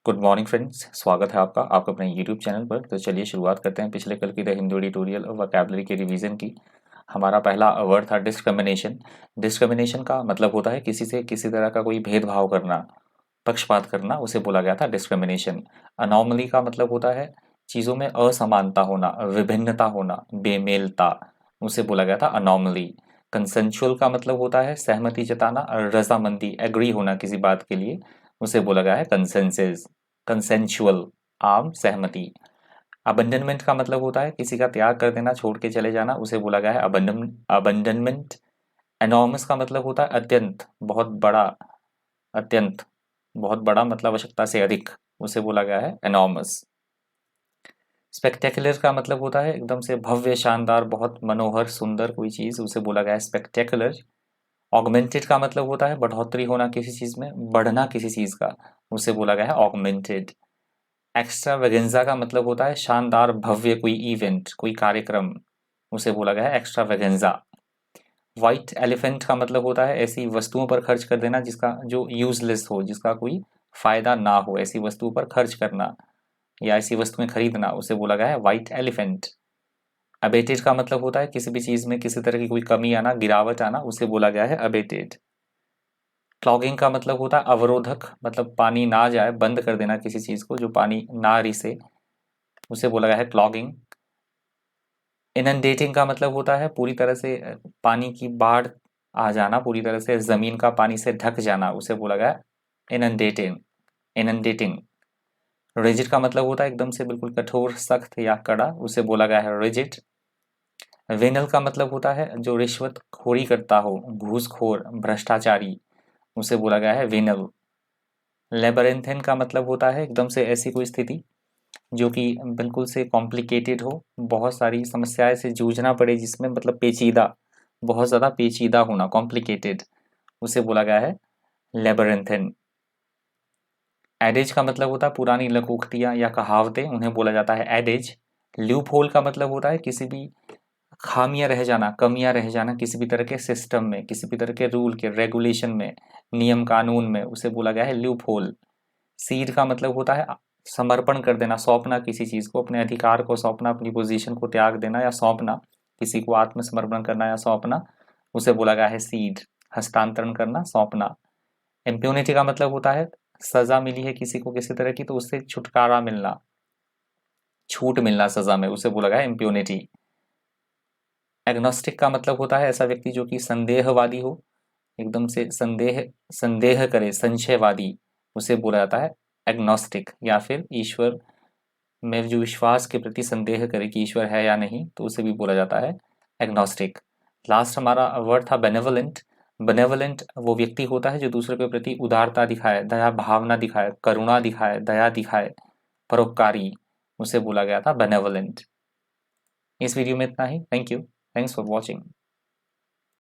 Good morning friends, स्वागत है आपका अपने यूट्यूब चैनल पर। तो चलिए शुरुआत करते हैं पिछले कल की द हिंदू एडिटोरियल और वोकैबुलरी के रिवीजन की। हमारा पहला वर्ड था डिस्क्रिमिनेशन। डिस्क्रिमिनेशन का मतलब होता है किसी से किसी तरह का कोई भेदभाव करना, पक्षपात करना, उसे बोला गया था डिस्क्रिमिनेशन। अनॉमली का मतलब होता है चीज़ों में असमानता होना, विभिन्नता होना, बेमेलता, उसे बोला गया था अनॉमली। कंसेंशुअल का मतलब होता है सहमति जताना, रजामंदी, एग्री होना किसी बात के लिए, उसे बोला गया है कंसेंसस। कंसेंशुअल, आम सहमति। अबंडनमेंट का मतलब होता है किसी का त्याग कर देना, छोड़ के चले जाना, उसे बोला गया है अबंडनमेंट। एनॉर्मस का मतलब होता है अत्यंत, बहुत बड़ा, अत्यंत, बहुत बड़ा मतलब आवश्यकता से अधिक, उसे बोला गया है एनॉर्मस। स्पेक्टेकुलर का मतलब होता है एकदम से भव्य, शानदार, बहुत मनोहर, सुंदर कोई चीज, उसे बोला गया है स्पेक्टेकुलर। ऑगमेंटेड का मतलब होता है बढ़ोतरी होना किसी चीज में, बढ़ना किसी चीज का, उसे बोला गया है ऑगमेंटेड। एक्स्ट्रा वेगेंजा का मतलब होता है शानदार, भव्य कोई इवेंट, कोई कार्यक्रम, उसे बोला गया है एक्स्ट्रा वेगेंजा। व्हाइट एलिफेंट का मतलब होता है ऐसी वस्तुओं पर खर्च कर देना जिसका जो यूजलेस हो, जिसका कोई फायदा ना हो, ऐसी वस्तुओं पर खर्च करना या ऐसी वस्तुएं खरीदना, उसे बोला गया है व्हाइट एलिफेंट। अबेटेड का मतलब होता है किसी भी चीज में किसी तरह की कोई कमी आना, गिरावट आना, उसे बोला गया है अबेटेड। क्लॉगिंग का मतलब होता है अवरोधक, मतलब पानी ना जाए, बंद कर देना किसी चीज को जो पानी ना रिसे, उसे बोला गया है क्लॉगिंग। इनंडेटिंग का मतलब होता है पूरी तरह से पानी की बाढ़ आ जाना, पूरी तरह से जमीन का पानी से ढक जाना, उसे बोला गया इनंडेटिंग। इनंडेटिंग। रिजिड का मतलब होता है एकदम से बिल्कुल कठोर, सख्त या कड़ा, उसे बोला गया है रिजिड। वेनल का मतलब होता है जो रिश्वत खोरी करता हो, घूसखोर, भ्रष्टाचारी, उसे बोला गया है वेनल। लेबरेंथिन का मतलब होता है एकदम से ऐसी कोई स्थिति जो कि बिल्कुल से कॉम्प्लिकेटेड हो, बहुत सारी समस्याएं से जूझना पड़े, जिसमें मतलब पेचीदा, बहुत ज़्यादा पेचीदा होना, कॉम्प्लिकेटेड, उसे बोला गया है लेबरेंथिन। एडेज का मतलब होता है पुरानी लोकोक्तियाँ या कहावतें, उन्हें बोला जाता है एडेज। लूप होल का मतलब होता है किसी भी खामियां रह जाना, कमियां रह जाना किसी भी तरह के सिस्टम में, किसी भी तरह के रूल के, रेगुलेशन में, नियम कानून में, उसे बोला गया है लूप होल। सीड का मतलब होता है समर्पण कर देना, सौंपना किसी चीज को, अपने अधिकार को सौंपना, अपनी पोजीशन को त्याग देना या सौंपना, किसी को आत्मसमर्पण करना या सौंपना, उसे बोला गया है सीड। हस्तांतरण करना, सौंपना। इम्प्यूनिटी का मतलब होता है सजा मिली है किसी को किसी तरह की तो उससे छुटकारा मिलना, छूट मिलना सजा में, उसे बोला गया है इम्प्यूनिटी। एग्नोस्टिक का मतलब होता है ऐसा व्यक्ति जो कि संदेहवादी हो, एकदम से संदेह संदेह करे, संशयवादी, उसे बोला जाता है एग्नोस्टिक। या फिर ईश्वर में जो विश्वास के प्रति संदेह करे कि ईश्वर है या नहीं, तो उसे भी बोला जाता है एग्नोस्टिक। लास्ट हमारा वर्ड था बेनेवलेंट। बेनेवलेंट वो व्यक्ति होता है जो दूसरे के प्रति उदारता दिखाए, दया भावना दिखाए, करुणा दिखाए, दया दिखाए, परोपकारी, उसे बोला गया था बेनेवलेंट। इस वीडियो में इतना ही। Thank you. Thanks for watching.